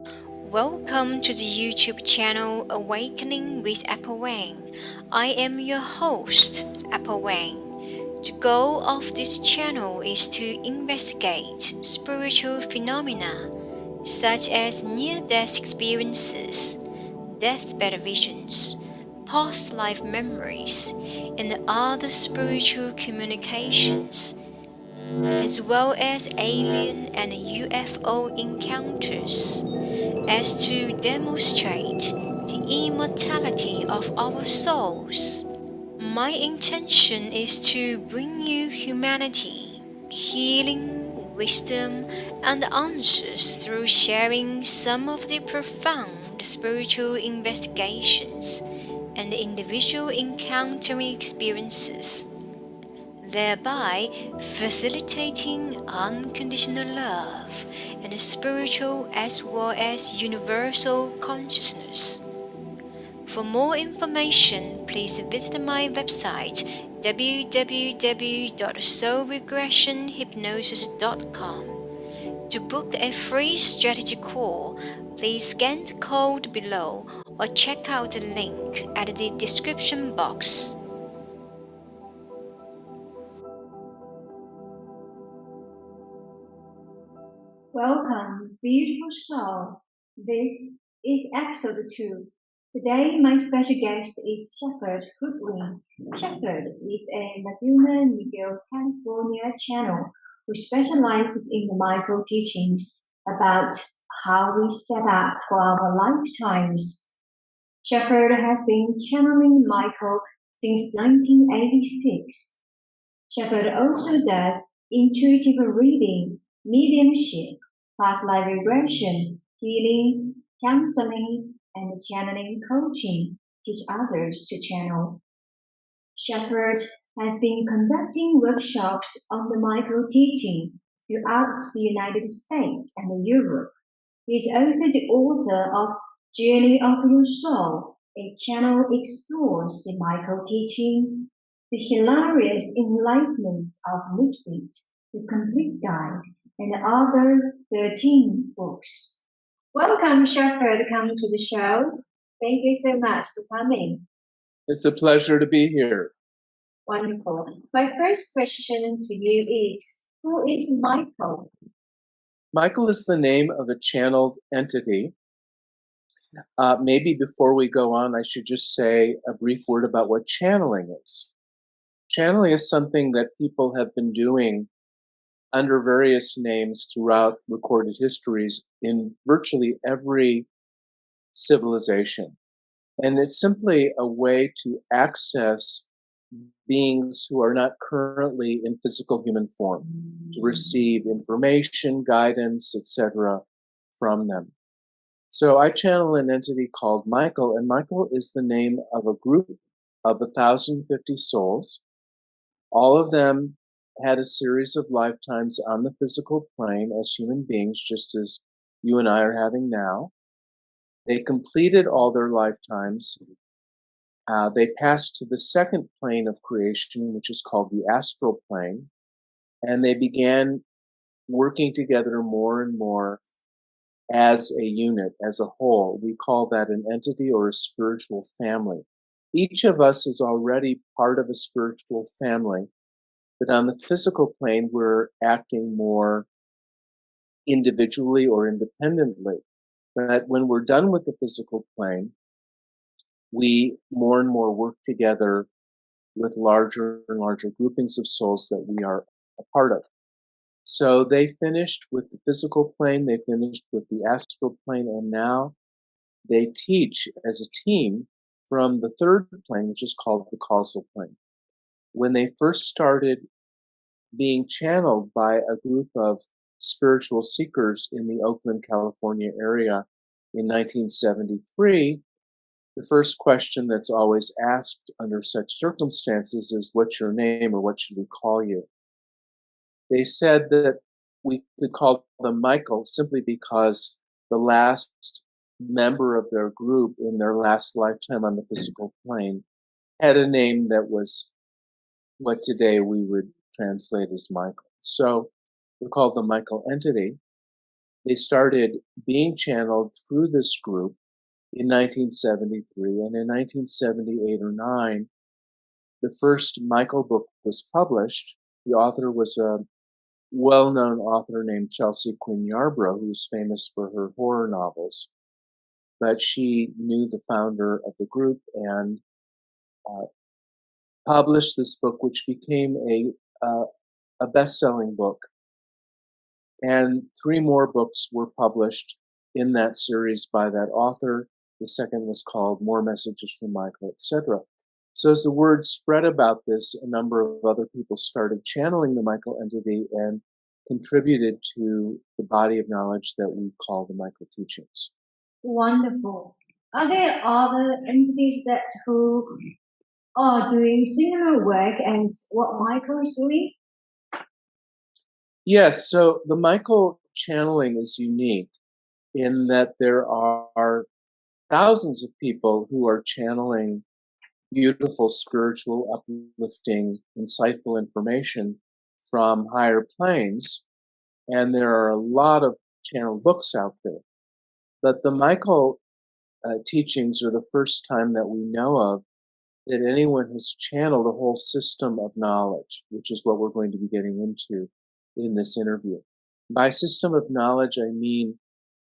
Welcome to the YouTube channel Awakening with Apple Wang. I am your host, Apple Wang. The goal of this channel is to investigate spiritual phenomena such as near-death experiences, deathbed visions, past-life memories, and other spiritual communications, as well as alien and UFO encounters, as to demonstrate the immortality of our souls. My intention is to bring you humanity, healing, wisdom, and answers through sharing some of the profound spiritual investigations and individual encountering experiences, thereby facilitating unconditional love and spiritual as well as universal consciousness. For more information, please visit my website www.soulregressionhypnosis.com. To book a free strategy call, please scan the code below or check out the link at the description box. Welcome, beautiful soul. This is episode 2. Today, my special guest is Shepherd Hoodwin. Shephered is a Laguna Niguel, California channel who specializes in the Michael teachings about how we set up for our lifetimes. Shephered has been channeling Michael since 1986. Shephered also does intuitive reading, mediumship, past life regression, healing, counseling, and channeling coaching, teach others to channel. Shephered has been conducting workshops on the Michael teaching throughout the United States and Europe. He is also the author of Journey of Your Soul, a channel explores the Michael teaching, the hilarious Enlightenment of Nitwits, the Complete Guide, and other 13 books. Welcome, Shephered, come to the show. Thank you so much for coming. It's a pleasure to be here. Wonderful. My first question to you is, who is Michael? Michael is the name of a channeled entity. Maybe before we go on, I should just say a brief word about what channeling is. Channeling is something that people have been doing under various names throughout recorded histories in virtually every civilization. And it's simply a way to access beings who are not currently in physical human form, to receive information, guidance, etc. from them. So I channel an entity called Michael, and Michael is the name of a group of 1,050 souls. All of them had a series of lifetimes on the physical plane as human beings, just as you and I are having now. They completed all their lifetimes. They passed to the second plane of creation, which is called the astral plane, and they began working together more and more as a unit, as a whole. We call that an entity or a spiritual family. Each of us is already part of a spiritual family, but on the physical plane, we're acting more individually or independently. But when we're done with the physical plane, we more and more work together with larger and larger groupings of souls that we are a part of. So they finished with the physical plane, they finished with the astral plane, and now they teach as a team from the third plane, which is called the causal plane. When they first started being channeled by a group of spiritual seekers in the Oakland, California area in 1973, the first question that's always asked under such circumstances is, what's your name, or what should we call you? They said that we could call them Michael simply because the last member of their group in their last lifetime on the physical plane had a name that was what today we would translate as Michael. So we called the Michael entity. they started being channeled through this group in 1973, and in 1978 or 9, the first Michael book was published. The author was a well-known author named Chelsea Quinn Yarbrough, who was famous for her horror novels. But she knew the founder of the group and published this book, which became a best-selling book. And 3 more books were published in that series by that author. The second was called More Messages from Michael, etc. So as the word spread about this, a number of other people started channeling the Michael entity and contributed to the body of knowledge that we call the Michael teachings. Wonderful. Are there other entities that who are doing similar work as what Michael is doing? Yes, so the Michael channeling is unique in that there are thousands of people who are channeling beautiful, spiritual, uplifting, insightful information from higher planes. And there are a lot of channeled books out there. But the Michael teachings are the first time that we know of that anyone has channeled a whole system of knowledge, which is what we're going to be getting into in this interview. By system of knowledge, I mean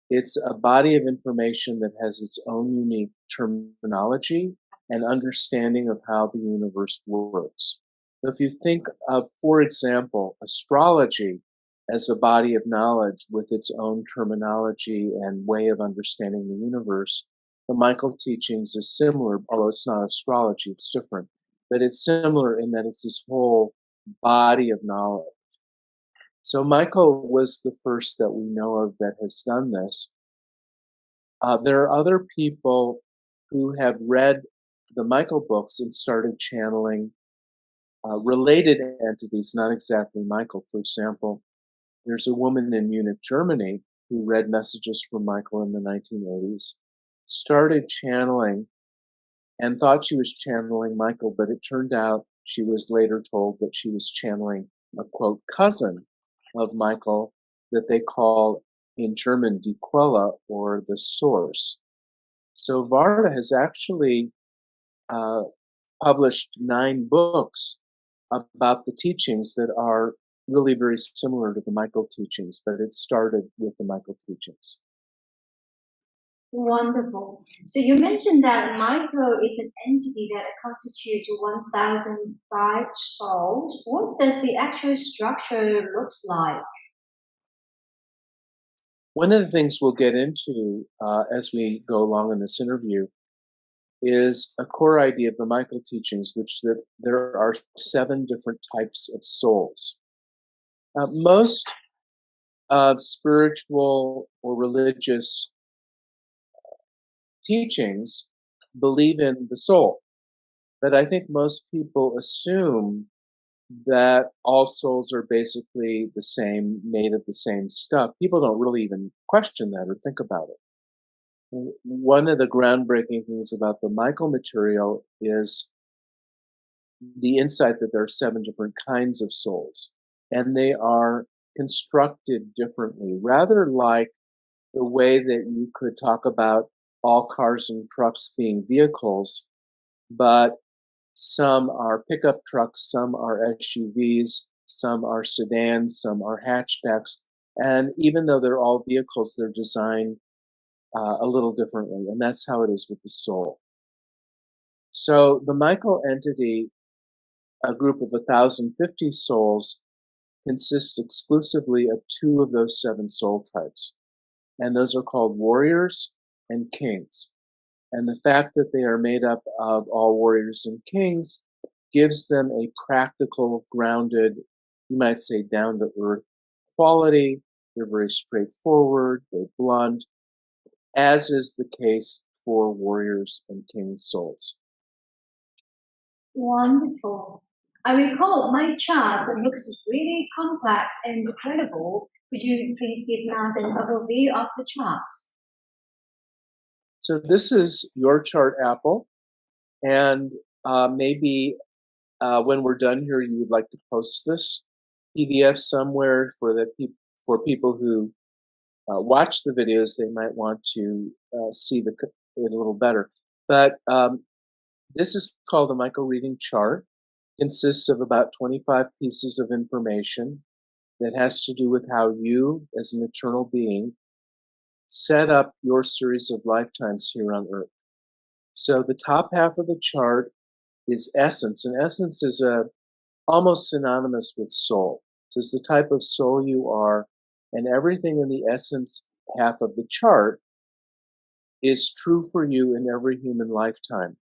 it's a body of information that has its own unique terminology and understanding of how the universe works. So if you think of, for example, astrology as a body of knowledge with its own terminology and way of understanding the universe, the Michael teachings is similar, although it's not astrology, it's different. But it's similar in that it's this whole body of knowledge. So Michael was the first that we know of that has done this. There are other people who have read the Michael books and started channeling related entities, not exactly Michael. For example, there's a woman in Munich, Germany, who read messages from Michael in the 1980s, started channeling and thought she was channeling Michael, but it turned out she was later told that she was channeling a, quote, cousin of Michael that they call in German Die Quelle, or the source. So Varda has actually published 9 books about the teachings that are really very similar to the Michael teachings, but it started with the Michael teachings. Wonderful. So you mentioned that Michael is an entity that constitutes 1,005 souls. What does the actual structure looks like? One of the things we'll get into as we go along in this interview is a core idea of the Michael teachings, which that there are 7 different types of souls. Most spiritual or religious teachings believe in the soul, but I think most people assume that all souls are basically the same, made of the same stuff. People don't really even question that or think about it. One of the groundbreaking things about the Michael material is the insight that there are 7 different kinds of souls, and they are constructed differently, rather like the way that you could talk about all cars and trucks being vehicles, but some are pickup trucks, some are SUVs, some are sedans, some are hatchbacks, and even though they're all vehicles, they're designed a little differently, and that's how it is with the soul. So the Michael entity, a group of 1,050 souls, consists exclusively of 2 of those 7 soul types, and those are called warriors and kings. And the fact that they are made up of all warriors and kings gives them a practical, grounded, you might say down-to-earth quality. They're very straightforward, they're blunt, as is the case for warriors and king souls. Wonderful. I recall my chart looks really complex and incredible. Could you please give us an overview of the chart? So this is your chart, Apple, and maybe when we're done here, you would like to post this PDF somewhere for people who watch the videos, they might want to see it a little better. But this is called a Michael reading chart. It consists of about 25 pieces of information that has to do with how you, as an eternal being, set up your series of lifetimes here on Earth. So the top half of the chart is essence, and essence is almost synonymous with soul. So it's the type of soul you are, and everything in the essence half of the chart is true for you in every human lifetime.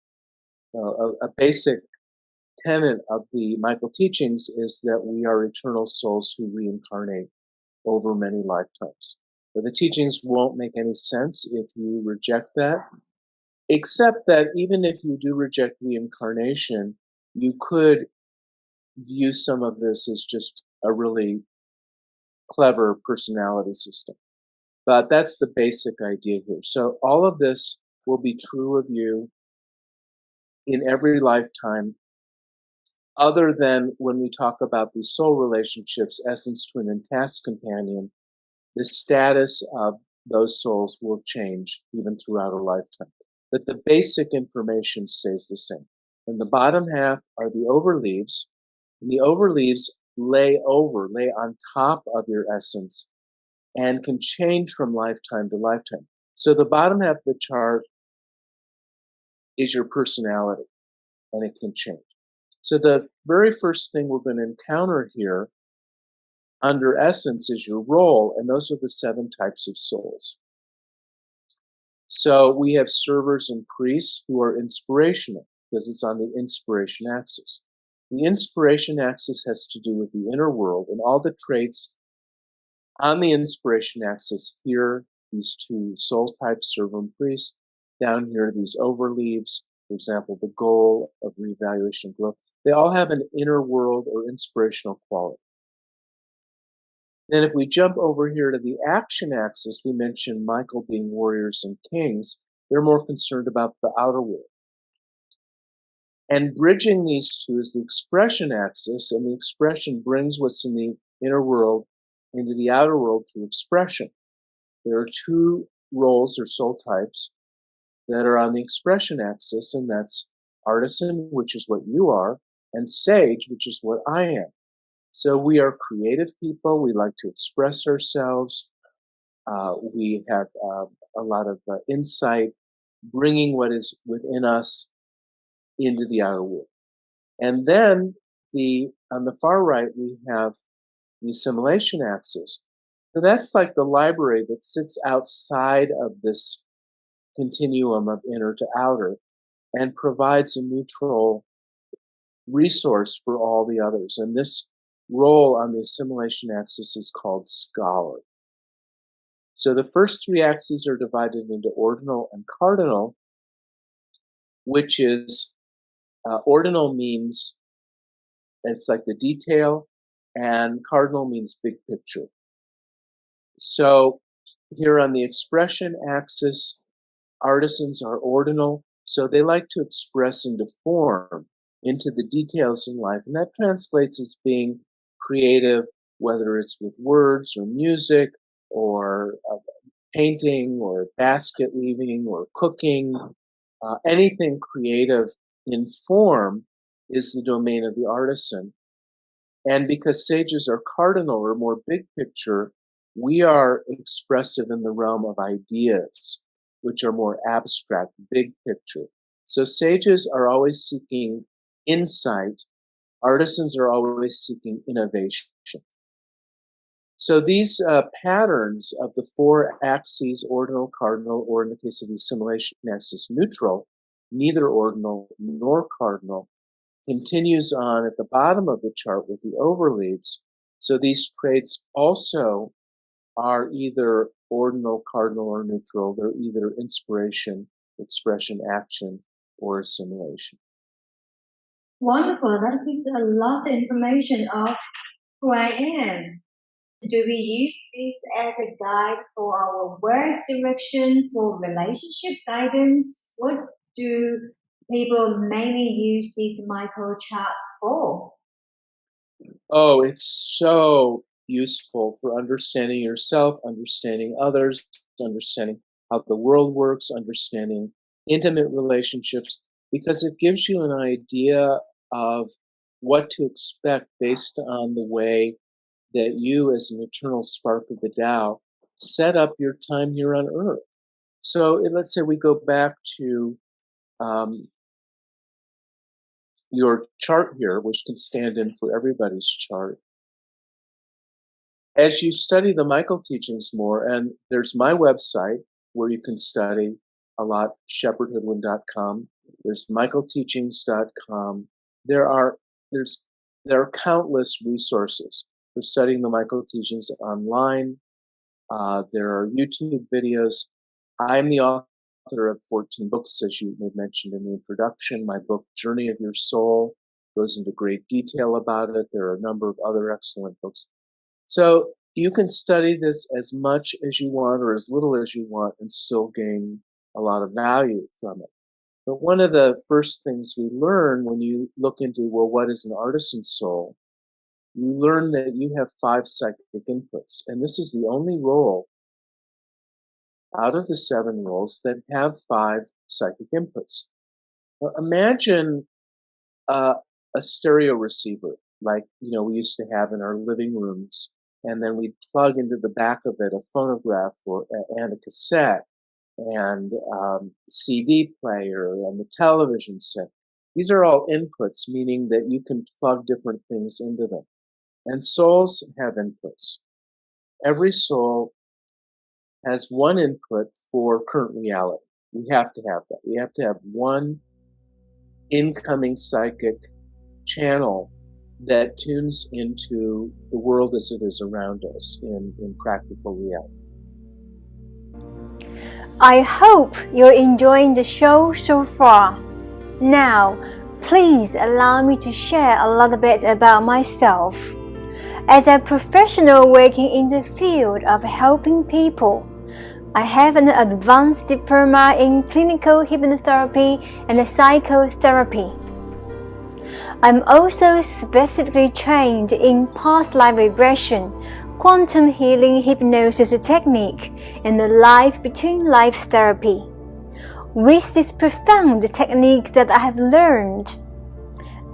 A basic tenet of the Michael teachings is that we are eternal souls who reincarnate over many lifetimes. But the teachings won't make any sense if you reject that, except that even if you do reject reincarnation, you could view some of this as just a really clever personality system. But that's the basic idea here. So all of this will be true of you in every lifetime, other than when we talk about these soul relationships, essence, twin, and task companion, the status of those souls will change even throughout a lifetime. But the basic information stays the same. And the bottom half are the overleaves, and the overleaves lay on top of your essence and can change from lifetime to lifetime. So the bottom half of the chart is your personality, and it can change. So the very first thing we're going to encounter here under essence is your role, and those are the 7 types of souls. So we have servers and priests who are inspirational, because it's on the inspiration axis. The inspiration axis has to do with the inner world, and all the traits on the inspiration axis here, these 2 soul types, server and priest. Down here, these overleaves, for example, the goal of reevaluation and growth. They all have an inner world or inspirational quality. Then if we jump over here to the action axis, we mentioned Michael being warriors and kings. They're more concerned about the outer world. And bridging these 2 is the expression axis, and the expression brings what's in the inner world into the outer world through expression. There are 2 roles or soul types that are on the expression axis, and that's artisan, which is what you are, and sage, which is what I am. So we are creative people. We like to express ourselves. We have a lot of insight, bringing what is within us into the outer world. And then on the far right, we have the assimilation axis. So that's like the library that sits outside of this continuum of inner to outer and provides a neutral resource for all the others. And this role on the assimilation axis is called scholar. So the first 3 axes are divided into ordinal and cardinal, which is ordinal means it's like the detail, and cardinal means big picture. So here on the expression axis, artisans are ordinal, so they like to express into form, into the details in life, and that translates as being creative, whether it's with words or music or painting or basket weaving or cooking. Anything creative in form is the domain of the artisan. And because sages are cardinal or more big picture, we are expressive in the realm of ideas, which are more abstract, big picture. So sages are always seeking insight. Artisans are always seeking innovation. So these patterns of the 4 axes, ordinal, cardinal, or in the case of the assimilation axis, neutral, neither ordinal nor cardinal, continues on at the bottom of the chart with the overleaves. So these traits also are either ordinal, cardinal, or neutral. They're either inspiration, expression, action, or assimilation. Wonderful. That gives a lot of information of who I am. Do we use this as a guide for our work direction, for relationship guidance? What do people mainly use this micro chart for? Oh, it's so useful for understanding yourself, understanding others, understanding how the world works, understanding intimate relationships, because it gives you an idea of what to expect based on the way that you, as an eternal spark of the Tao, set up your time here on Earth. So let's say we go back to your chart here, which can stand in for everybody's chart. As you study the Michael teachings more, and there's my website where you can study a lot, shepherdhoodwin.com. There's michaelteachings.com. There are countless resources for studying the Michael teachings online. There are YouTube videos. I'm the author of 14 books, as you may mentioned in the introduction. My book, Journey of Your Soul, goes into great detail about it. There are a number of other excellent books. So you can study this as much as you want or as little as you want and still gain a lot of value from it. But one of the first things we learn when you look into, well, what is an artisan soul? You learn that you have 5 psychic inputs, and this is the only role out of the 7 roles that have 5 psychic inputs. Now, imagine a stereo receiver, like we used to have in our living rooms, and then we'd plug into the back of it a phonograph and a cassette, and CD player, and the television set. These are all inputs, meaning that you can plug different things into them. And souls have inputs. Every soul has one input for current reality. We have to have that. We have to have one incoming psychic channel that tunes into the world as it is around us in practical reality. I hope you're enjoying the show so far. Now, please allow me to share a little bit about myself. As a professional working in the field of helping people, I have an advanced diploma in clinical hypnotherapy and psychotherapy. I'm also specifically trained in past life regression, quantum healing hypnosis technique, and life between life therapy. With this profound technique that I have learned,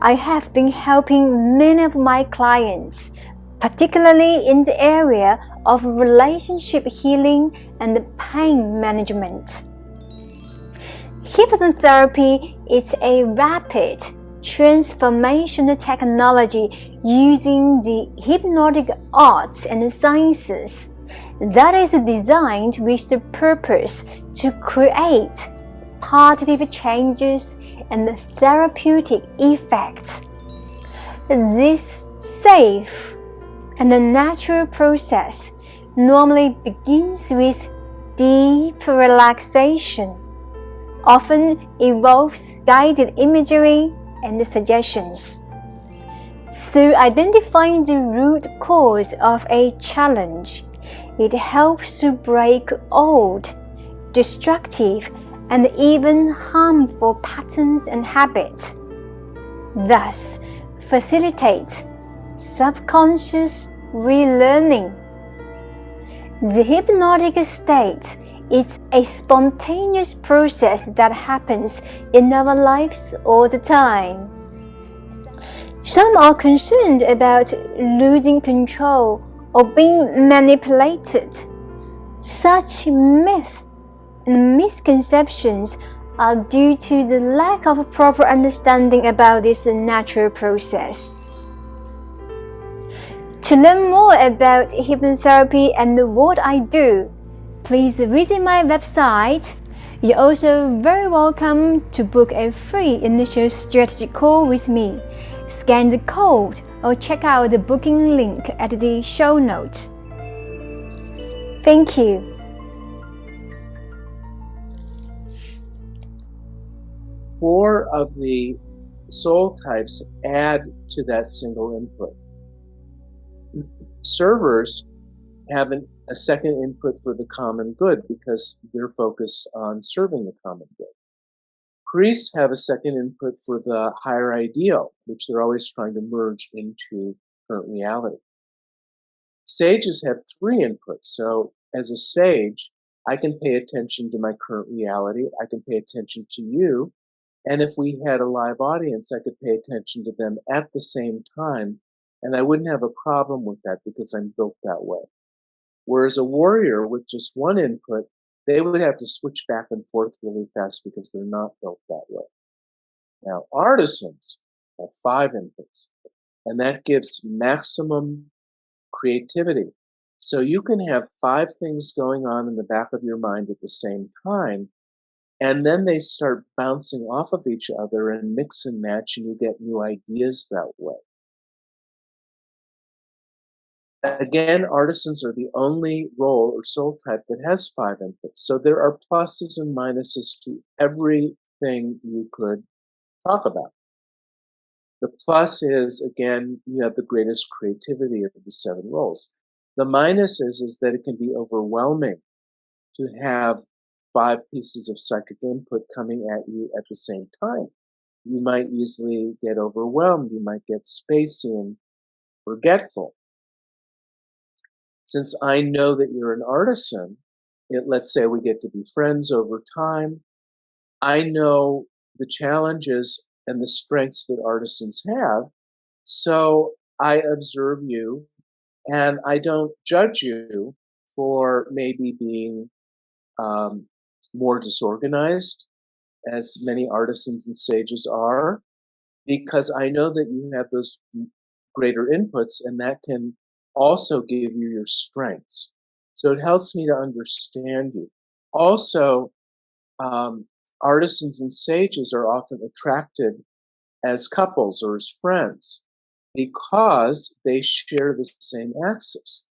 I have been helping many of my clients, particularly in the area of relationship healing and pain management. Hypnotherapy is a rapid transformational technology using the hypnotic arts and sciences that is designed with the purpose to create positive changes and therapeutic effects. This safe and natural process normally begins with deep relaxation, often involves guided imagery and suggestions. Through identifying the root cause of a challenge, it helps to break old, destructive, and even harmful patterns and habits. Thus, facilitates subconscious relearning. The hypnotic state is a spontaneous process that happens in our lives all the time. Some are concerned about losing control or being manipulated. Such myths and misconceptions are due to the lack of proper understanding about this natural process. To learn more about hypnotherapy and what I do, please visit my website. You're also very welcome to book a free initial strategy call with me. Scan the code or check out the booking link at the show notes. Thank you. 4 of the soul types add to that single input. Servers have a second input for the common good because they're focused on serving the common good. Priests have a second input for the higher ideal, which they're always trying to merge into current reality. Sages have 3 inputs. So as a sage, I can pay attention to my current reality. I can pay attention to you. And if we had a live audience, I could pay attention to them at the same time. And I wouldn't have a problem with that because I'm built that way. Whereas a warrior with just 1 input, they would have to switch back and forth really fast because they're not built that way. Now, artisans have 5 inputs, and that gives maximum creativity. So you can have 5 things going on in the back of your mind at the same time, and then they start bouncing off of each other and mix and match, and you get new ideas that way. Again, artisans are the only role or soul type that has 5 inputs. So there are pluses and minuses to everything you could talk about. The plus is, again, you have the greatest creativity of the 7 roles. The minus is that it can be overwhelming to have 5 pieces of psychic input coming at you at the same time. You might easily get overwhelmed. You might get spacey and forgetful. Since I know that you're an artisan, let's say we get to be friends over time, I know the challenges and the strengths that artisans have. So I observe you and I don't judge you for maybe being more disorganized, as many artisans and sages are, because I know that you have those greater inputs, and that can also give you your strengths. So it helps me to understand you. Also, artisans and sages are often attracted as couples or as friends because they share the same axis.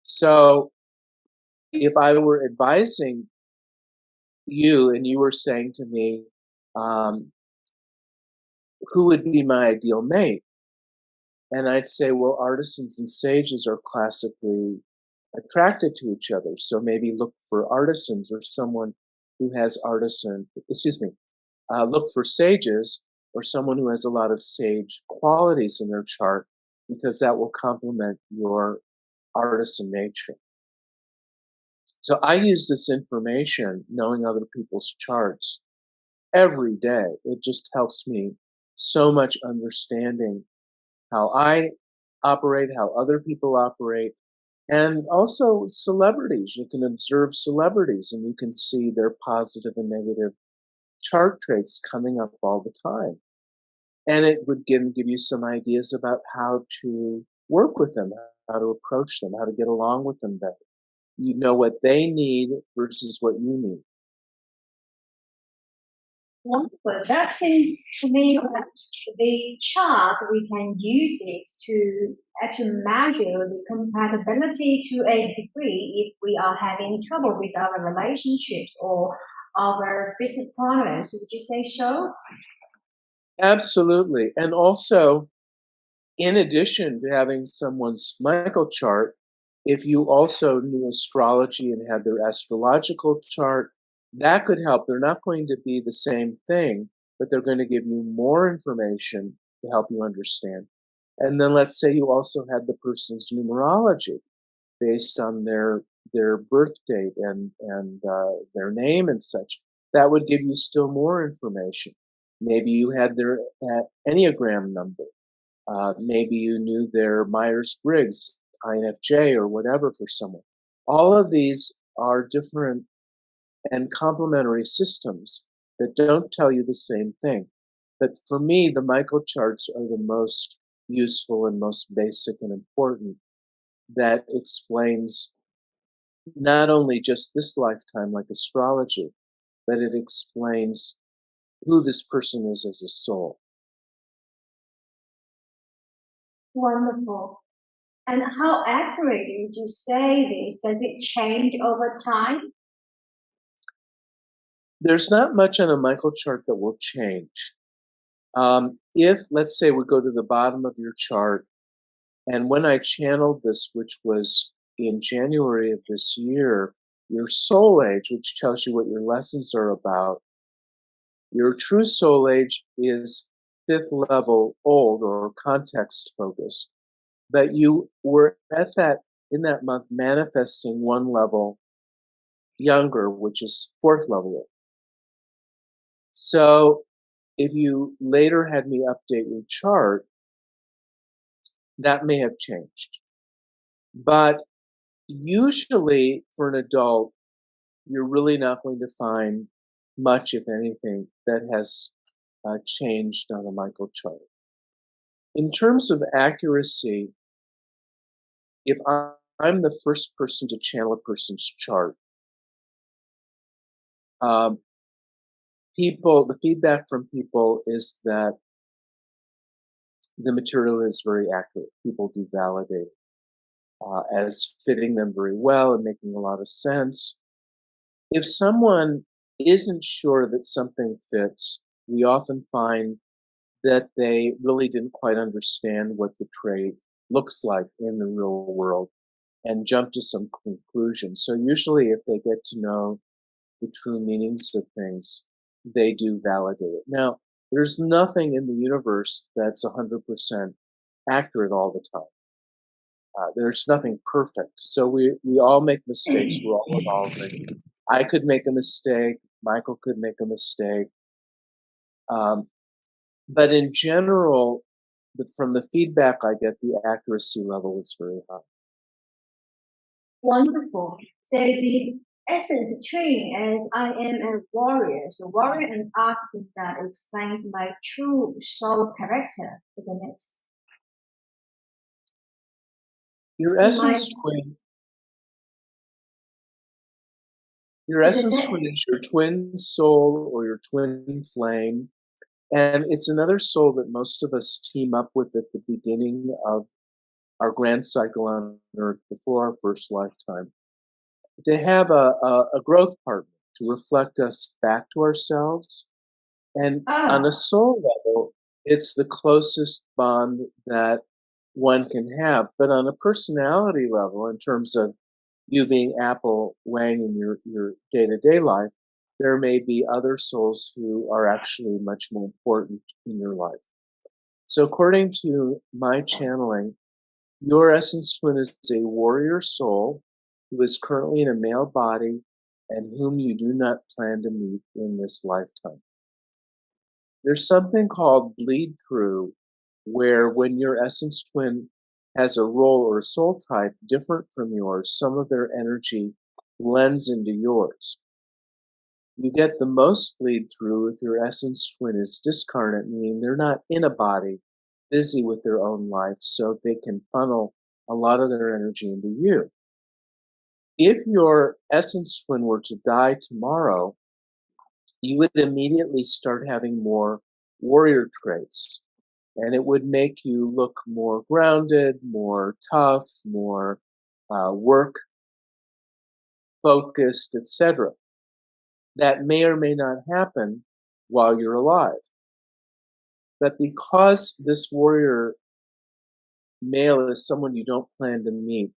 So if I were advising you and you were saying to me, who would be my ideal mate? And I'd say, well, artisans and sages are classically attracted to each other. So maybe look for artisans or someone who has look for sages or someone who has a lot of sage qualities in their chart, because that will complement your artisan nature. So I use this information, knowing other people's charts, every day. It just helps me so much understanding how I operate, how other people operate, and also celebrities. You can observe celebrities and you can see their positive and negative chart traits coming up all the time. And it would give you some ideas about how to work with them, how to approach them, how to get along with them better. You know what they need versus what you need. Wonderful. That seems to me that the chart, we can use it to actually measure the compatibility to a degree if we are having trouble with our relationships or our business partners. Would you say so? Absolutely. And also, in addition to having someone's Michael chart, if you also knew astrology and had their astrological chart, that could help. They're not going to be the same thing, but they're going to give you more information to help you understand. And then let's say you also had the person's numerology based on their birth date and their name and such. That would give you still more information. Maybe you had their Enneagram number. Maybe you knew their Myers-Briggs, INFJ, or whatever for someone. All of these are different and complementary systems that don't tell you the same thing. But for me, the Michael charts are the most useful and most basic and important. That explains not only just this lifetime, like astrology, but it explains who this person is as a soul. Wonderful. And how accurate would you say this? Does it change over time? There's not much on a Michael chart that will change. If, let's say, we go to the bottom of your chart, and when I channeled this, which was in January of this year, your soul age, which tells you what your lessons are about, your true soul age is 5th level old or context focused. But you were at that in that month manifesting one level younger, which is fourth level. So if you later had me update your chart, that may have changed. But usually for an adult, you're really not going to find much, if anything, that has changed on a Michael chart. In terms of accuracy, if I'm the first person to channel a person's chart, the feedback from people is that the material is very accurate. People do validate it as fitting them very well and making a lot of sense. If someone isn't sure that something fits, we often find that they really didn't quite understand what the trait looks like in the real world and jump to some conclusion. So usually if they get to know the true meanings of things, they do validate it. Now, there's nothing in the universe that's 100% accurate all the time. There's nothing perfect. So we all make mistakes. We're all evolving. I could make a mistake. Michael could make a mistake. But in general, from the feedback I get, the accuracy level is very high. Wonderful. So the essence twin is I am a warrior. So warrior and artist that explains my true soul character, isn't it? Your essence twin. Your essence twin is your twin soul or your twin flame. And it's another soul that most of us team up with at the beginning of our grand cycle on Earth before our first lifetime. To have a growth partner to reflect us back to ourselves. And on a soul level, it's the closest bond that one can have. But on a personality level, in terms of you being Apple Wang in your day-to-day life, there may be other souls who are actually much more important in your life. So according to my channeling, your essence twin is a warrior soul who is currently in a male body and whom you do not plan to meet in this lifetime. There's something called bleed through, where when your essence twin has a role or a soul type different from yours, some of their energy blends into yours. You get the most bleed through if your essence twin is discarnate, meaning they're not in a body, busy with their own life, so they can funnel a lot of their energy into you. If your essence twin were to die tomorrow, you would immediately start having more warrior traits. And it would make you look more grounded, more tough, more work focused, etc. That may or may not happen while you're alive. But because this warrior male is someone you don't plan to meet,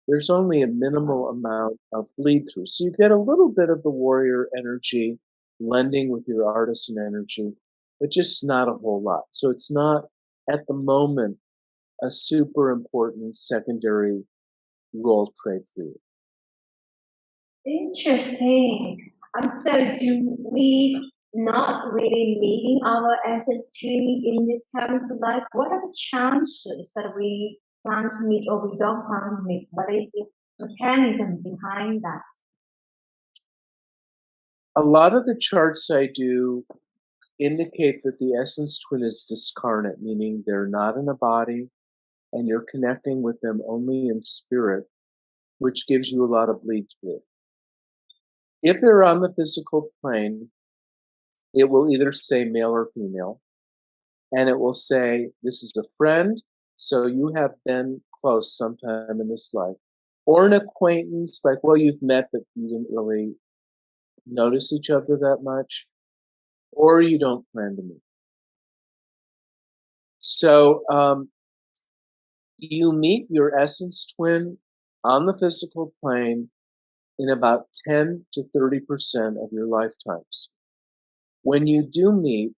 there's only a minimal amount of bleed through. So you get a little bit of the warrior energy blending with your artisan energy, but just not a whole lot. So it's not, at the moment, a super important secondary role trait for you. Interesting. So do we not really meeting our essence twin in this current life? What are the chances that we plan to meet or we don't plan to meet? What is the mechanism behind that? A lot of the charts I do indicate that the essence twin is discarnate, meaning they're not in a body and you're connecting with them only in spirit, which gives you a lot of bleed through. If they're on the physical plane, it will either say male or female, and it will say, this is a friend, so you have been close sometime in this life, or an acquaintance, like, well, you've met, but you didn't really notice each other that much, or you don't plan to meet. So you meet your essence twin on the physical plane in about 10 to 30% of your lifetimes. When you do meet,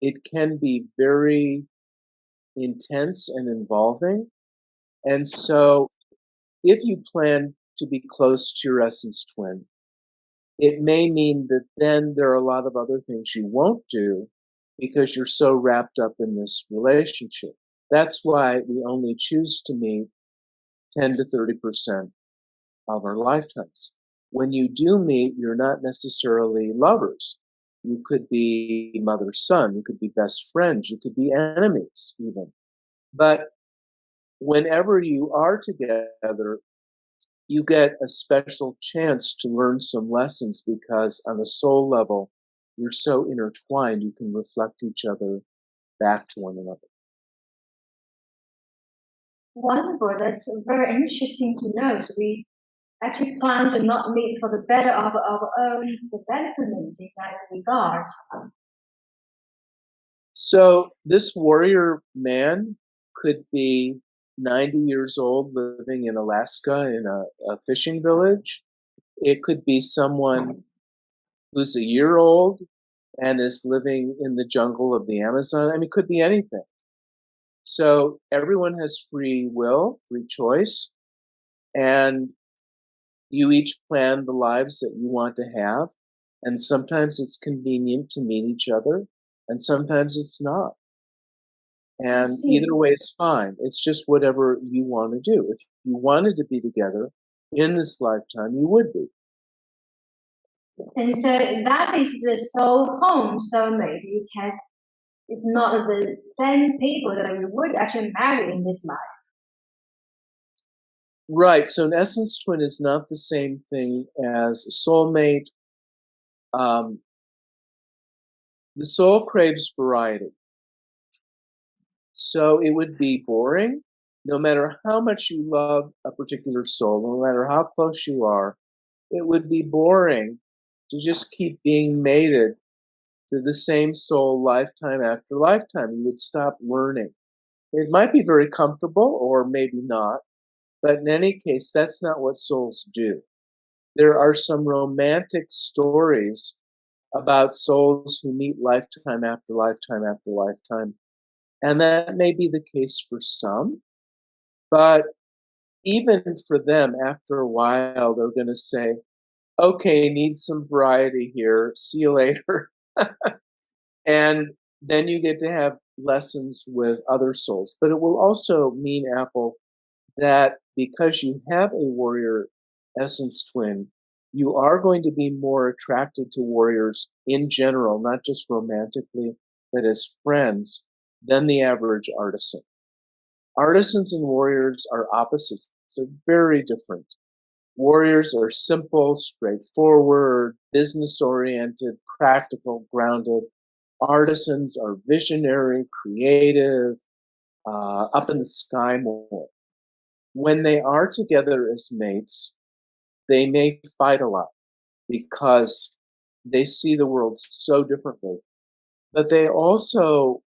it can be very intense and involving. And so if you plan to be close to your essence twin, it may mean that then there are a lot of other things you won't do because you're so wrapped up in this relationship. That's why we only choose to meet 10 to 30% of our lifetimes. When you do meet, you're not necessarily lovers. You could be mother-son, you could be best friends, you could be enemies even. But whenever you are together, you get a special chance to learn some lessons because on a soul level, you're so intertwined, you can reflect each other back to one another. Wonderful. That's very interesting to know. So we actually plan to not meet for the better of our own development in that regard. So this warrior man could be 90 years old living in Alaska in a fishing village. It could be someone who's a year old and is living in the jungle of the Amazon. I mean, it could be anything. So everyone has free will, free choice, and you each plan the lives that you want to have. And sometimes it's convenient to meet each other, and sometimes it's not. And either way is fine. It's just whatever you want to do. If you wanted to be together in this lifetime, you would be. And so that is the soul home, soulmate, because it's not the same people that we would actually marry in this life. Right. So an essence twin is not the same thing as a soulmate. The soul craves variety. So it would be boring, no matter how much you love a particular soul, no matter how close you are, it would be boring to just keep being mated to the same soul lifetime after lifetime. You would stop learning. It might be very comfortable or maybe not, but in any case, that's not what souls do. There are some romantic stories about souls who meet lifetime after lifetime after lifetime. And that may be the case for some, but even for them, after a while, they're going to say, okay, need some variety here. See you later. And then you get to have lessons with other souls. But it will also mean, Apple, that because you have a warrior essence twin, you are going to be more attracted to warriors in general, not just romantically, but as friends, than the average artisan. Artisans and warriors are opposites. They're very different. Warriors are simple, straightforward, business-oriented, practical, grounded. Artisans are visionary, creative, up in the sky more. When they are together as mates, they may fight a lot because they see the world so differently. But they also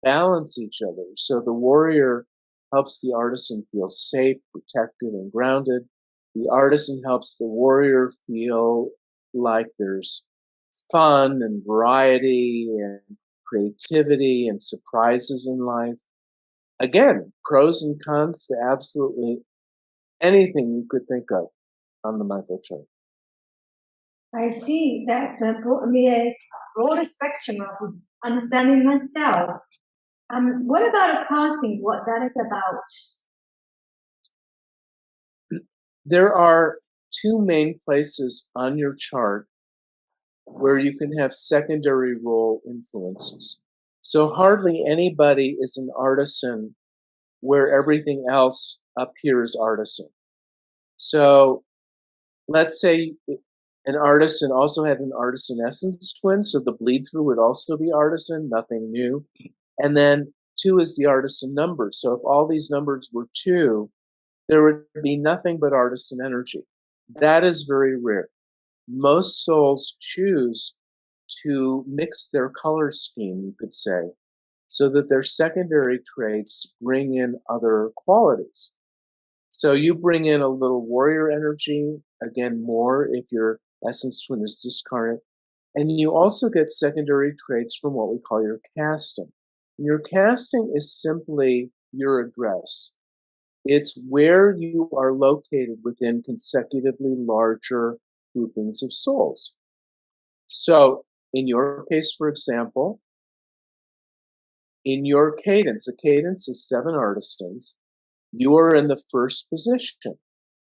balance each other. So the warrior helps the artisan feel safe, protected, and grounded. The artisan helps the warrior feel like there's fun and variety and creativity and surprises in life. Again, pros and cons to absolutely anything you could think of on the Michael chart. I see. That's brought me a broader spectrum of understanding myself. What about casting? What that is about? There are two main places on your chart where you can have secondary role influences. So hardly anybody is an artisan where everything else appears artisan. So let's say an artisan also had an artisan essence twin, so the bleed through would also be artisan, nothing new. And then 2 is the artisan number. So if all these numbers were 2, there would be nothing but artisan energy. That is very rare. Most souls choose to mix their color scheme, you could say, so that their secondary traits bring in other qualities. So you bring in a little warrior energy, again, more if your essence twin is discarnate. And you also get secondary traits from what we call your casting. And your casting is simply your address. It's where you are located within consecutively larger groupings of souls. So in your case, for example, in your cadence, a cadence is 7 artisans. You are in the first position.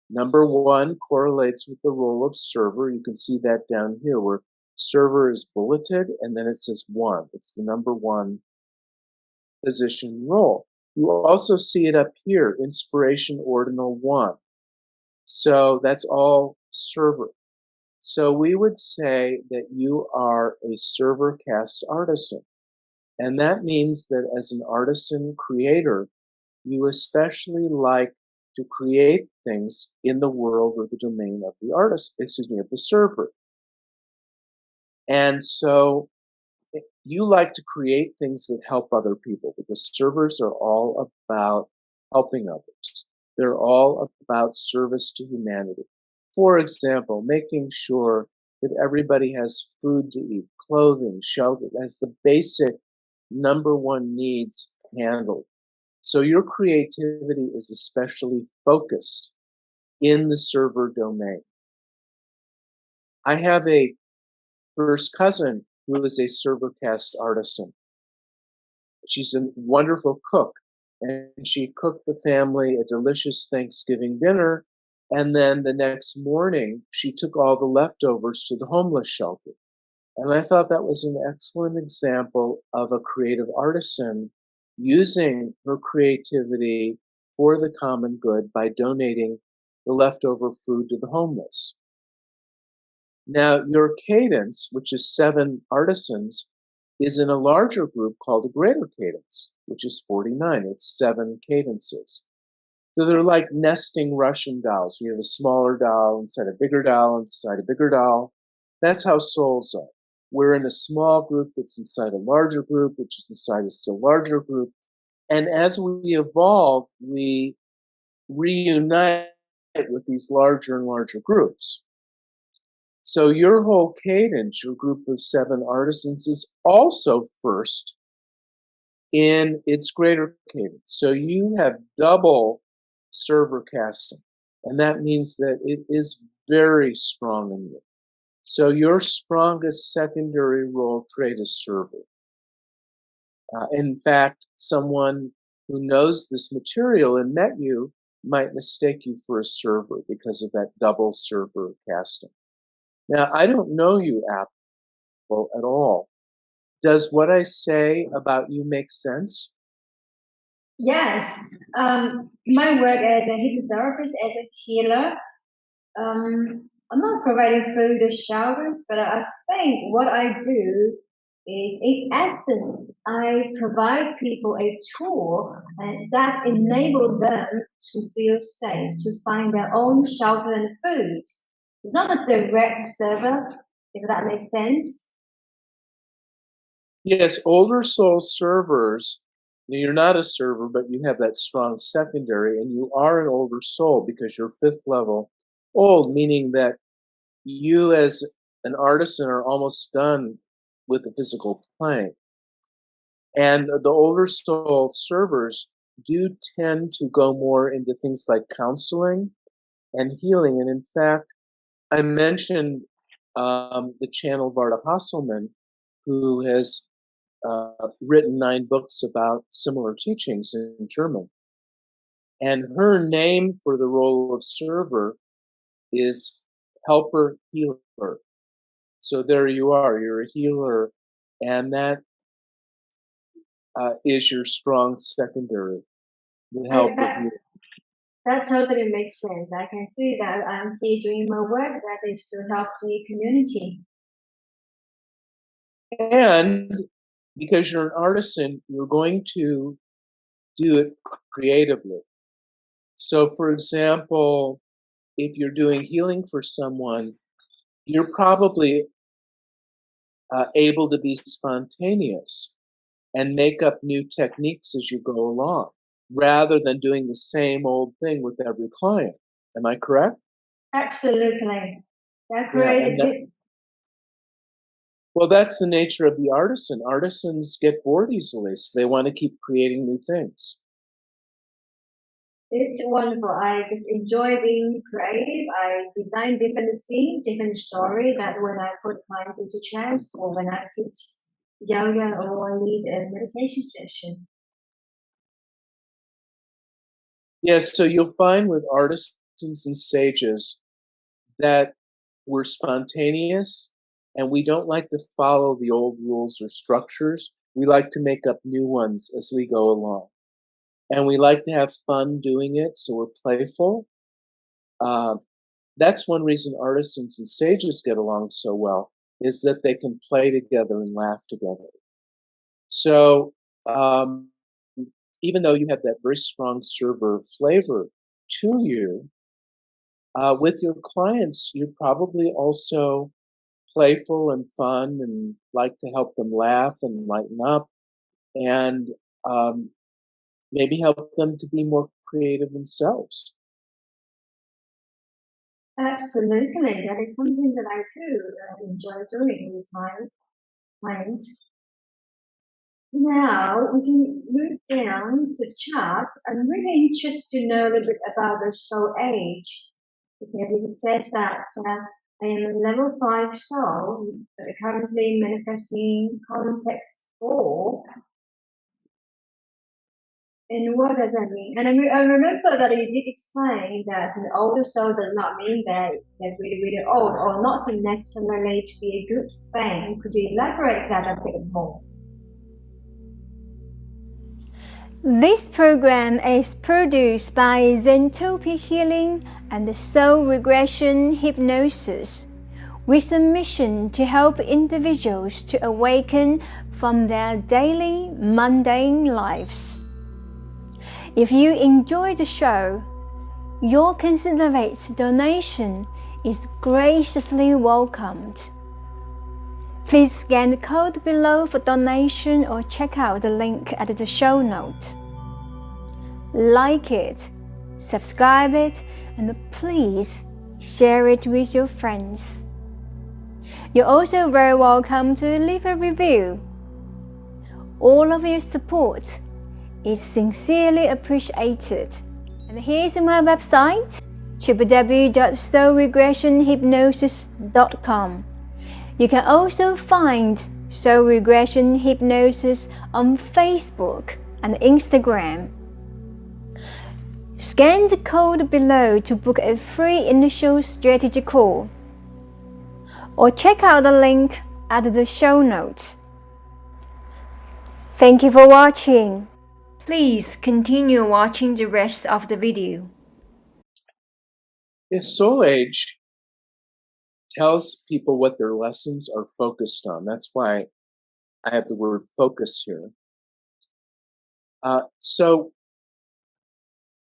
Number 1 correlates with the role of server. You can see that down here where server is bulleted and then it says 1. It's the number 1 position role. You also see it up here, inspiration ordinal 1. So that's all server. So we would say that you are a server caste artisan. And that means that as an artisan creator, you especially like to create things in the world or the domain of the artist, of the server. And so you like to create things that help other people because servers are all about helping others. They're all about service to humanity. For example, making sure that everybody has food to eat, clothing, shelter, as the basic number 1 needs handled. So your creativity is especially focused in the server domain. I have a first cousin who is a server caste artisan. She's a wonderful cook, and she cooked the family a delicious Thanksgiving dinner, and then the next morning she took all the leftovers to the homeless shelter. And I thought that was an excellent example of a creative artisan using her creativity for the common good by donating the leftover food to the homeless. Now, your cadence, which is 7 artisans, is in a larger group called a greater cadence, which is 49. It's 7 cadences. So they're like nesting Russian dolls. You have a smaller doll inside a bigger doll inside a bigger doll. That's how souls are. We're in a small group that's inside a larger group, which is inside a still larger group. And as we evolve, we reunite with these larger and larger groups. So your whole cadence, your group of 7 artisans, is also first in its greater cadence. So you have double server casting, and that means that it is very strong in you. So your strongest secondary role trait is server. In fact, someone who knows this material and met you might mistake you for a server because of that double server casting. Now, I don't know you, Apple, at all. Does what I say about you make sense? Yes. My work as a hypnotherapist, as a healer, I'm not providing food or showers, but I think what I do is, in essence, I provide people a tool and that enables them to feel safe, to find their own shelter and food. It's not a direct server, if that makes sense. Yes, older soul servers, you're not a server, but you have that strong secondary, and you are an older soul because you're 5th level old, meaning that you as an artisan are almost done with the physical plane. And the older soul servers do tend to go more into things like counseling and healing. And in fact, I mentioned the channel Varda Hasselman, who has written 9 books about similar teachings in German. And her name for the role of server is helper healer. So there you are, you're a healer, and that is your strong secondary, the help of you. That totally makes sense. I can see that I'm here doing my work that is to help the community. And because you're an artisan, you're going to do it creatively. So, for example, if you're doing healing for someone, you're probably able to be spontaneous and make up new techniques as you go along, rather than doing the same old thing with every client. Am I correct? Absolutely. That Yeah, created well, that's the nature of the artisan. Artisans get bored easily, so they want to keep creating new things. It's wonderful. I just enjoy being creative. I design different scenes, different story that when I put clients into trance or when I teach yoga or lead a meditation session. Yes, so you'll find with artisans and sages that we're spontaneous and we don't like to follow the old rules or structures. We like to make up new ones as we go along. And we like to have fun doing it, so we're playful. That's one reason artisans and sages get along so well, is that they can play together and laugh together. So even though you have that very strong server flavor to you, with your clients, you're probably also playful and fun and like to help them laugh and lighten up and maybe help them to be more creative themselves. Absolutely. That is something that I do enjoy doing with my clients. Now we can move down to the chart. I'm really interested to know a little bit about the soul age because it says that I am a level 5 soul, currently manifesting context 4. And what does that mean? And I remember that you did explain that an older soul does not mean that they're really, really old or not necessarily to be a good thing. Could you elaborate that a bit more? This program is produced by Zentopia Healing and the Soul Regression Hypnosis, with a mission to help individuals to awaken from their daily mundane lives. If you enjoy the show, your considerate donation is graciously welcomed. Please scan the code below for donation or check out the link at the show note. Like it, subscribe it, and please share it with your friends. You're also very welcome to leave a review. All of your support is sincerely appreciated. And here's my website, www.soulregressionhypnosis.com. You can also find Soul Regression Hypnosis on Facebook and Instagram. Scan the code below to book a free initial strategy call, or check out the link at the show notes. Thank you for watching. Please continue watching the rest of the video. Yes, Soul Age tells people what their lessons are focused on. That's why I have the word focus here. So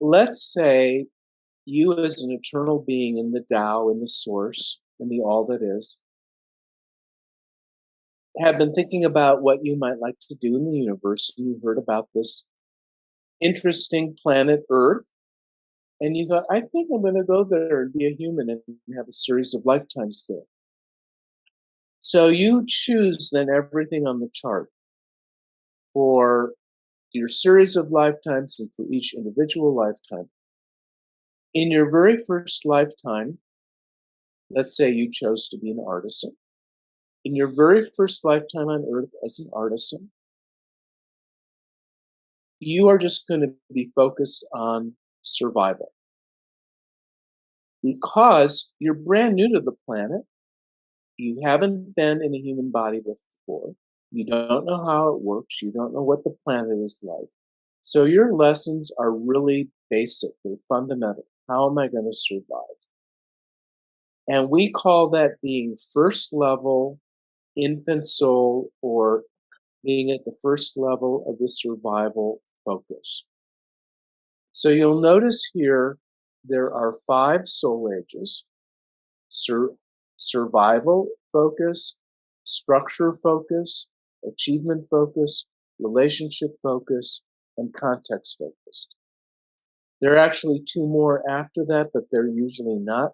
let's say you as an eternal being in the Tao, in the source, in the all that is, have been thinking about what you might like to do in the universe, and you heard about this interesting planet Earth, and you thought, I think I'm going to go there and be a human and have a series of lifetimes there. So you choose then everything on the chart for your series of lifetimes and for each individual lifetime. In your very first lifetime, let's say you chose to be an artisan. In your very first lifetime on Earth as an artisan, you are just going to be focused on survival. Because you're brand new to the planet, you haven't been in a human body before, you don't know how it works, you don't know what the planet is like. So your lessons are really basic, they're fundamental. How am I going to survive? And we call that being first level infant soul, or being at the first level of the survival focus. So you'll notice here there are 5 soul ages: survival focus, structure focus, achievement focus, relationship focus, and context focus. There are actually 2 more after that, but they're usually not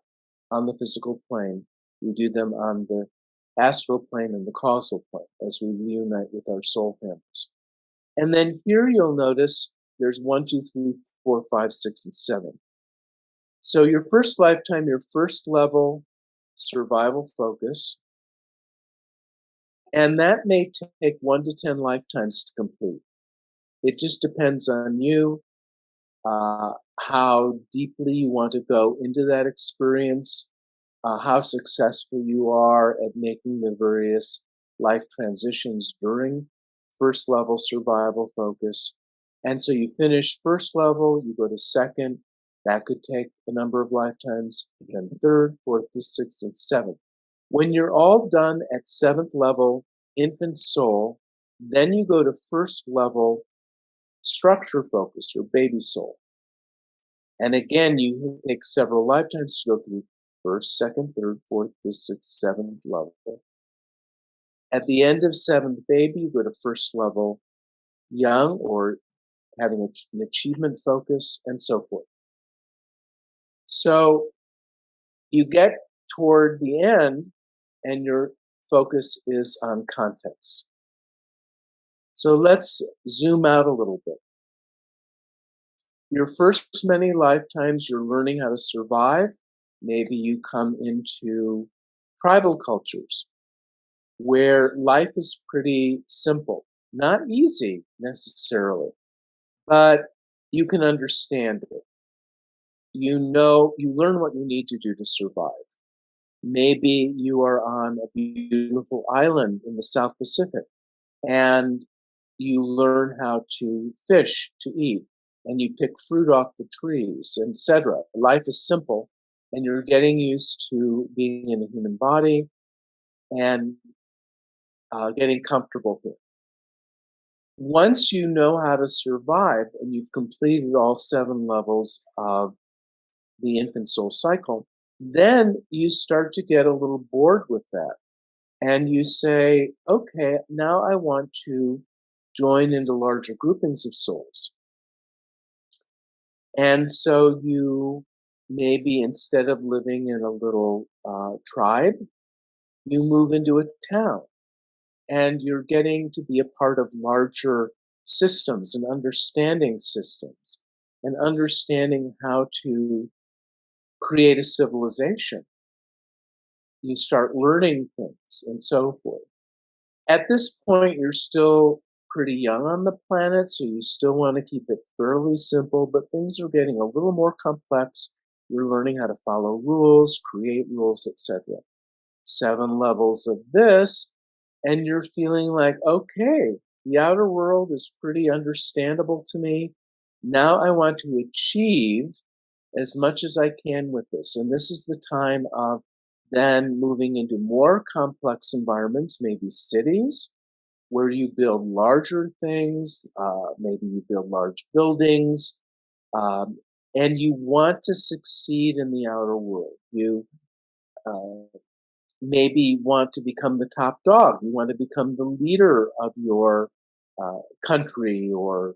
on the physical plane. We do them on the astral plane and the causal plane as we reunite with our soul families. And then here you'll notice there's 1, 2, 3, 4, 5, 6, and 7. So your first lifetime, your first level survival focus, and that may take 1 to 10 lifetimes to complete. It just depends on you, how deeply you want to go into that experience, how successful you are at making the various life transitions during first level survival focus. And so you finish first level, you go to second, that could take a number of lifetimes, then third, fourth, fifth, sixth, and seventh. When you're all done at seventh level, infant soul, then you go to first level structure focus, or baby soul. And again, you take several lifetimes to go through first, second, third, fourth, fifth, sixth, seventh level. At the end of seventh baby, you go to first level young, or having an achievement focus, and so forth. So you get toward the end, and your focus is on context. So let's zoom out a little bit. Your first many lifetimes, you're learning how to survive. Maybe you come into tribal cultures where life is pretty simple, not easy necessarily, but you can understand it. You learn what you need to do to survive. Maybe you are on a beautiful island in the South Pacific and you learn how to fish to eat, and you pick fruit off the trees, etc. Life is simple, and you're getting used to being in a human body and getting comfortable here. Once you know how to survive and you've completed all 7 levels of the infant soul cycle, then you start to get a little bored with that. And you say, okay, now I want to join into larger groupings of souls. And so you maybe, instead of living in a little tribe, you move into a town. And you're getting to be a part of larger systems and understanding systems and understanding how to create a civilization. You start learning things and so forth. At this point, you're still pretty young on the planet, so you still want to keep it fairly simple, but things are getting a little more complex. You're learning how to follow rules, create rules, etc. 7 levels of this, and you're feeling like, okay, the outer world is pretty understandable to me. Now I want to achieve as much as I can with this. And this is the time of then moving into more complex environments, maybe cities, where you build larger things, maybe you build large buildings, and you want to succeed in the outer world. You maybe want to become the top dog. You want to become the leader of your country, or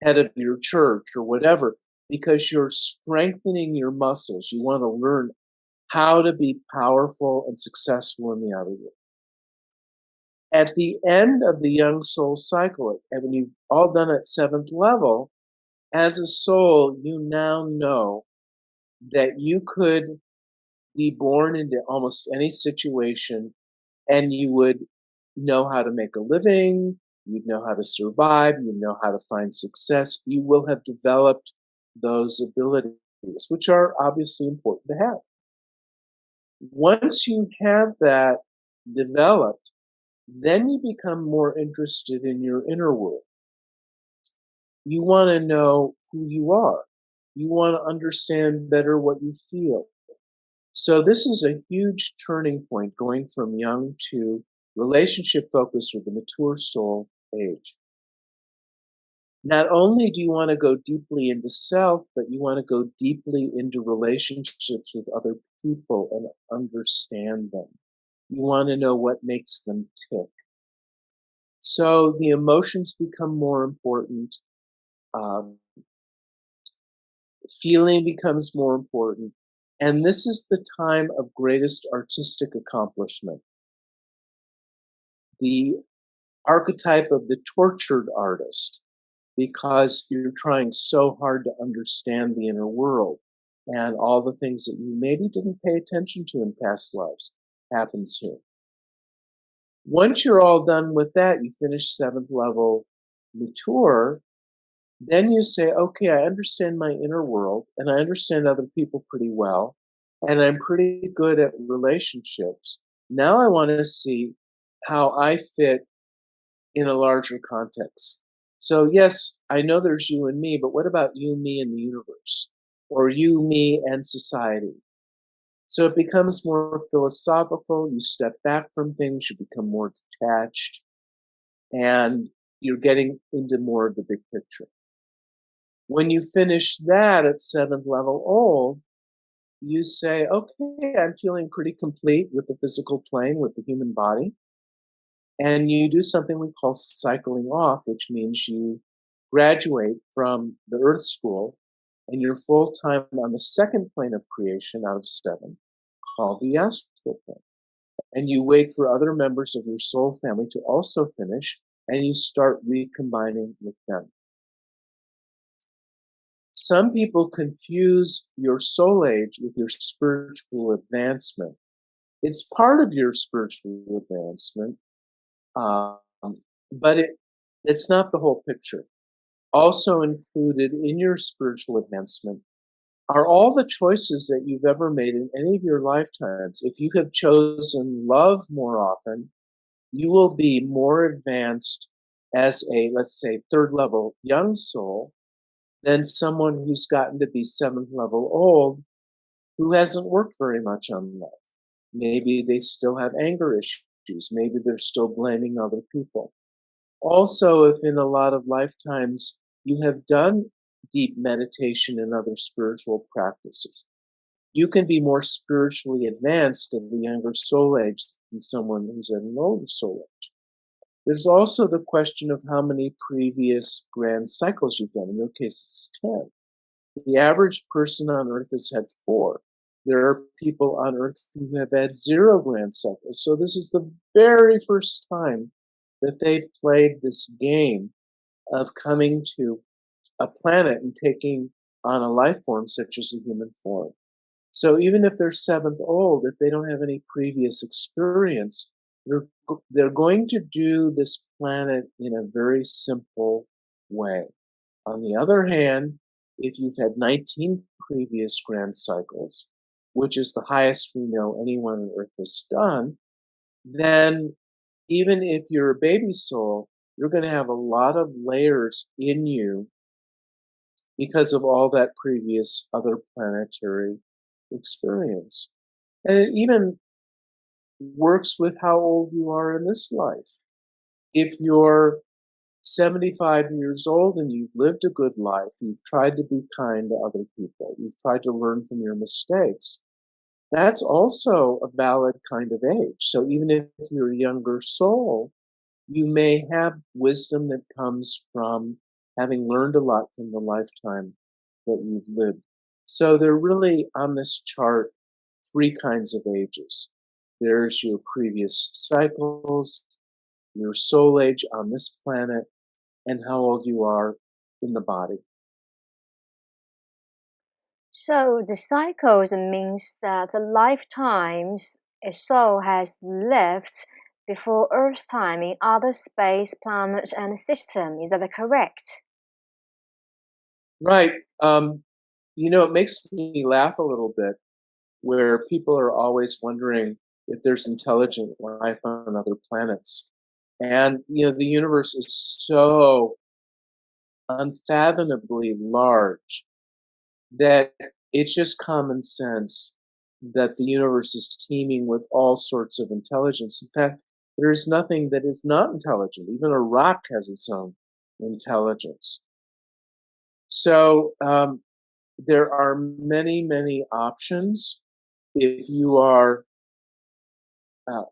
head of your church, or whatever, because you're strengthening your muscles. You want to learn how to be powerful and successful in the outer world. At the end of the young soul cycle, and when you've all done at 7th level, as a soul, you now know that you could be born into almost any situation, and you would know how to make a living, you'd know how to survive, you'd know how to find success. You will have developed those abilities, which are obviously important to have. Once you have that developed, then you become more interested in your inner world. You want to know who you are. You want to understand better what you feel. So this is a huge turning point, going from young to relationship focused with the mature soul age. Not only do you want to go deeply into self, but you want to go deeply into relationships with other people and understand them. You want to know what makes them tick. So the emotions become more important. Feeling becomes more important. And this is the time of greatest artistic accomplishment. The archetype of the tortured artist because you're trying so hard to understand the inner world and all the things that you maybe didn't pay attention to in past lives happens here. Once you're all done with that, you finish 7th level mature, then you say, okay, I understand my inner world and I understand other people pretty well, and I'm pretty good at relationships. Now I want to see how I fit in a larger context. So yes, I know there's you and me, but what about you, me, and the universe? Or you, me, and society? So it becomes more philosophical. You step back from things, you become more detached, and you're getting into more of the big picture. When you finish that at 7th level old, you say, okay, I'm feeling pretty complete with the physical plane, with the human body. And you do something we call cycling off, which means you graduate from the earth school and you're full time on the second plane of creation out of 7, called the astral plane. And you wait for other members of your soul family to also finish, and you start recombining with them. Some people confuse your soul age with your spiritual advancement. It's part of your spiritual advancement, but it's not the whole picture. Also included in your spiritual advancement are all the choices that you've ever made in any of your lifetimes. If you have chosen love more often, you will be more advanced as a, let's say, 3rd level young soul than someone who's gotten to be 7th level old who hasn't worked very much on love. Maybe they still have anger issues. Maybe they're still blaming other people. Also, if in a lot of lifetimes you have done deep meditation and other spiritual practices, you can be more spiritually advanced at the younger soul age than someone who's at an older soul age. There's also the question of how many previous grand cycles you've done. In your case, it's 10. The average person on Earth has had 4. There are people on Earth who have had 0 grand cycles. So this is the very first time that they've played this game of coming to a planet and taking on a life form such as a human form. So even if they're 7th old, if they don't have any previous experience, they're going to do this planet in a very simple way. On the other hand, if you've had 19 previous grand cycles, which is the highest we know anyone on Earth has done, then even if you're a baby soul, you're going to have a lot of layers in you because of all that previous other planetary experience. And it even works with how old you are in this life. If you're 75 years old and you've lived a good life, you've tried to be kind to other people, you've tried to learn from your mistakes, that's also a valid kind of age. So even if you're a younger soul, you may have wisdom that comes from having learned a lot from the lifetime that you've lived. So there are really, on this chart, 3 kinds of ages. There's your previous cycles, your soul age on this planet, and how old you are in the body. So the cycles means that the lifetimes a soul has lived before Earth's time in other space, planets, and systems. Is that correct? Right. It makes me laugh a little bit where people are always wondering if there's intelligent life on other planets. And, the universe is so unfathomably large that it's just common sense that the universe is teeming with all sorts of intelligence. In fact, there is nothing that is not intelligent. Even a rock has its own intelligence. So there are many, many options. If you are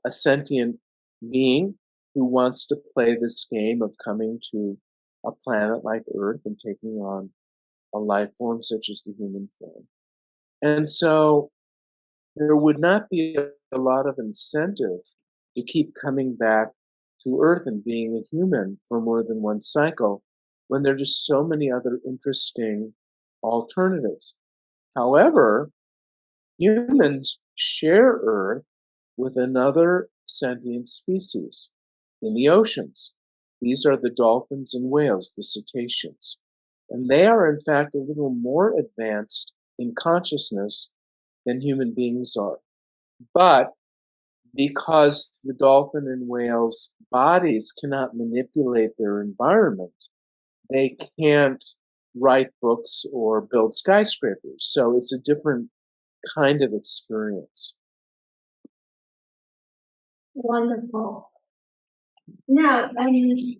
a sentient being who wants to play this game of coming to a planet like Earth and taking on a life form such as the human form. And so there would not be a lot of incentive to keep coming back to Earth and being a human for more than one cycle when there are just so many other interesting alternatives. However, humans share Earth with another sentient species in the oceans. These are the dolphins and whales, the cetaceans. And they are, in fact, a little more advanced in consciousness than human beings are. But because the dolphin and whale's bodies cannot manipulate their environment, they can't write books or build skyscrapers. So it's a different kind of experience. Wonderful. Now,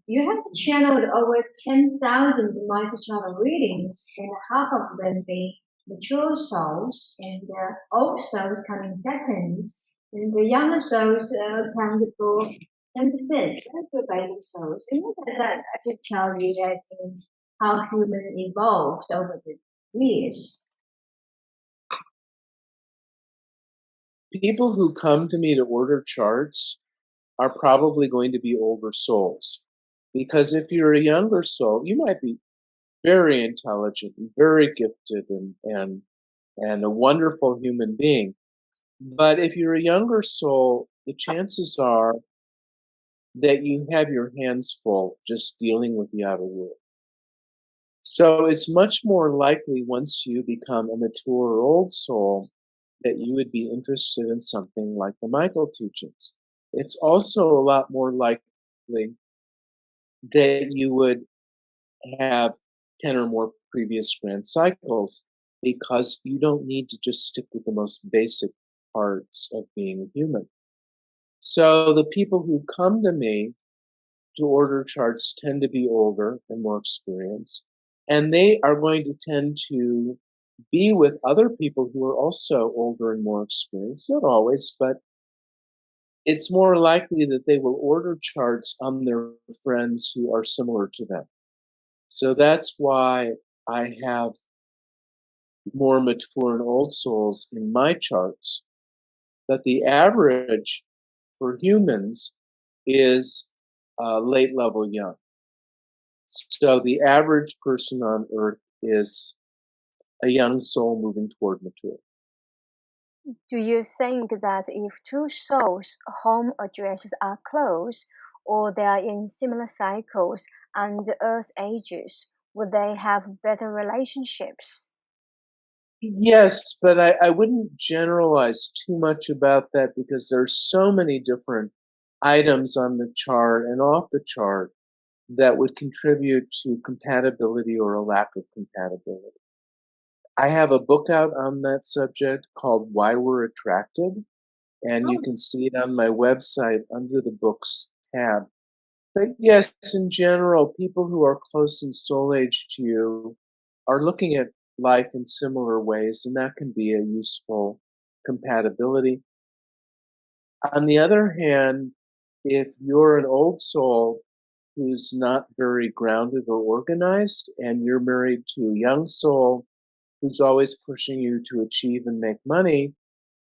you have channeled over 10,000 microchannel readings, and half of them being mature souls, and the old souls coming second, and the younger souls come before 10%. That's the baby souls. And what does that actually tell you as in how human evolved over the years? People who come to me to order charts are probably going to be older souls. Because if you're a younger soul, you might be very intelligent and very gifted and a wonderful human being. But if you're a younger soul, the chances are that you have your hands full just dealing with the outer world. So it's much more likely once you become a mature or old soul that you would be interested in something like the Michael teachings. It's also a lot more likely that you would have 10 or more previous grand cycles because you don't need to just stick with the most basic parts of being a human. So the people who come to me to order charts tend to be older and more experienced, and they are going to tend to be with other people who are also older and more experienced. Not always, but it's more likely that they will order charts on their friends who are similar to them. So that's why I have more mature and old souls in my charts. But the average for humans is late level young. So the average person on Earth is a young soul moving toward maturity. Do you think that if two souls' home addresses are close, or they are in similar cycles and Earth ages, would they have better relationships? Yes, but I wouldn't generalize too much about that because there's so many different items on the chart and off the chart that would contribute to compatibility or a lack of compatibility. I have a book out on that subject called Why We're Attracted, and you can see it on my website under the books tab. But yes, in general, people who are close in soul age to you are looking at life in similar ways, and that can be a useful compatibility. On the other hand, if you're an old soul who's not very grounded or organized, and you're married to a young soul who's always pushing you to achieve and make money,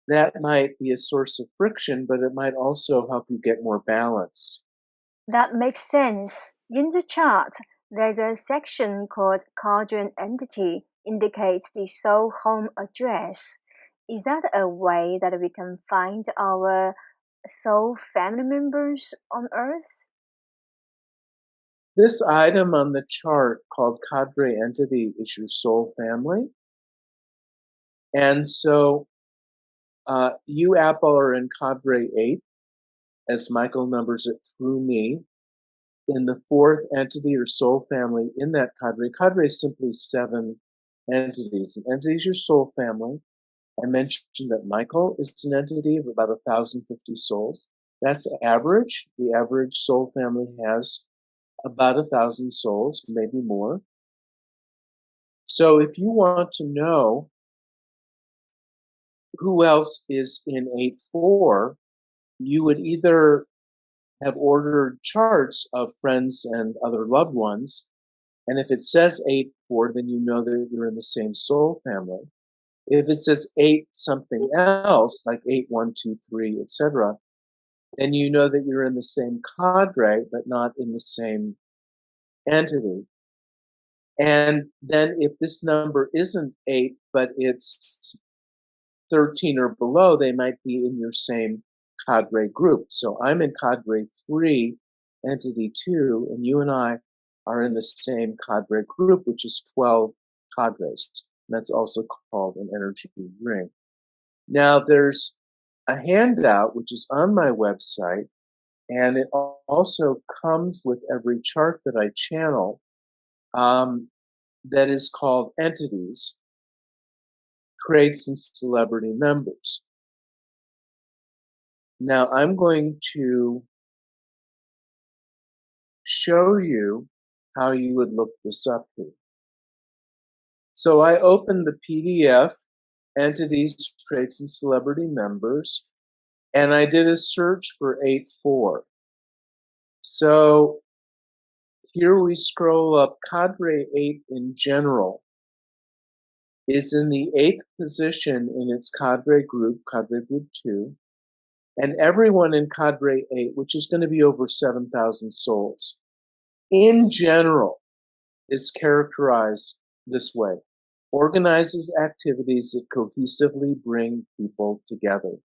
that might be a source of friction, but it might also help you get more balanced. That makes sense. In the chart, there's a section called Cauldron Entity indicates the soul home address. Is that a way that we can find our soul family members on Earth? This item on the chart called Cadre Entity is your soul family. And so you, Apple, are in Cadre 8, as Michael numbers it through me. In the fourth entity or soul family in that cadre, cadre is simply 7 entities. An entity is your soul family. I mentioned that Michael is an entity of about 1,050 souls. That's average. The average soul family has about 1,000 souls, maybe more. So if you want to know who else is in 8-4, you would either have ordered charts of friends and other loved ones, and if it says 8-4, then you know that you're in the same soul family. If it says 8 something else, like 8-1-2-3, etc., then you know that you're in the same cadre, but not in the same entity. And then if this number isn't 8, but it's 13 or below, they might be in your same cadre group. So I'm in cadre 3, entity 2, and you and I are in the same cadre group, which is 12 cadres. And that's also called an energy ring. Now there's a handout, which is on my website, and it also comes with every chart that I channel, that is called Entities, Traits, and Celebrity Members. Now I'm going to show you how you would look this up here. So I opened the PDF, Entities, Traits, and Celebrity Members, and I did a search for 8-4. So here we scroll up. Cadre 8 in general is in the 8th position in its cadre group 2, and everyone in cadre 8, which is going to be over 7,000 souls, in general, is characterized this way: organizes activities that cohesively bring people together.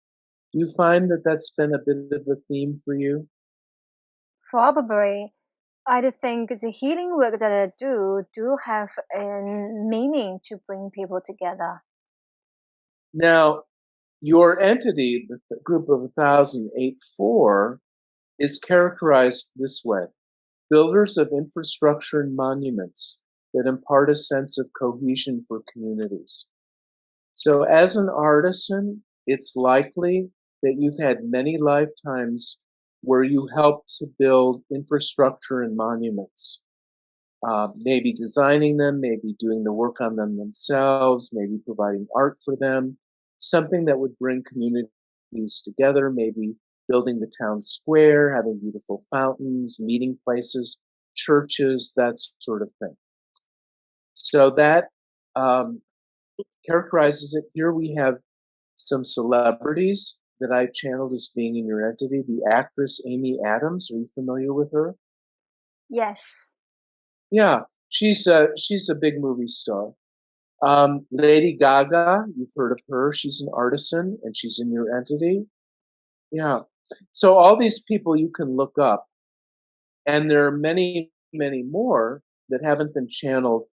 Do you find that that's been a bit of a theme for you? Probably. I think the healing work that I do have a meaning to bring people together. Now, your entity, the group of 1,008-4, is characterized this way: builders of infrastructure and monuments that impart a sense of cohesion for communities. So as an artisan, it's likely that you've had many lifetimes where you helped to build infrastructure and monuments. Maybe designing them, maybe doing the work on them themselves, maybe providing art for them, something that would bring communities together, maybe building the town square, having beautiful fountains, meeting places, churches, that sort of thing. So that characterizes it. Here we have some celebrities that I channeled as being in your entity. The actress Amy Adams, are you familiar with her? Yes. Yeah, she's a big movie star. Lady Gaga, you've heard of her. She's an artisan and she's in your entity. Yeah. So all these people you can look up, and there are many, many more that haven't been channeled.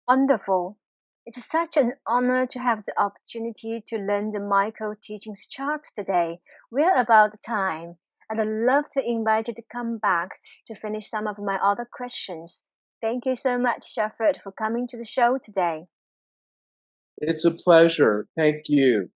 Wonderful. It's such an honor to have the opportunity to learn the Michael Teachings chart today. We're about time, and I'd love to invite you to come back to finish some of my other questions. Thank you so much, Shephered, for coming to the show today. It's a pleasure. Thank you.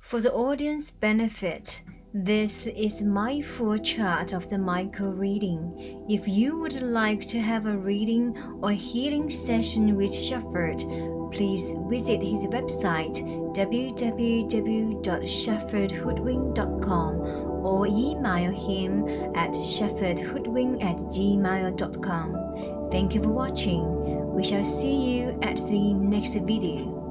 For the audience benefit, this is my full chart of the Michael reading. If you would like to have a reading or healing session with Shephered, please visit his website www.shepherdhoodwin.com or email him at shepherdhoodwin@gmail.com. Thank you for watching. We shall see you at the next video.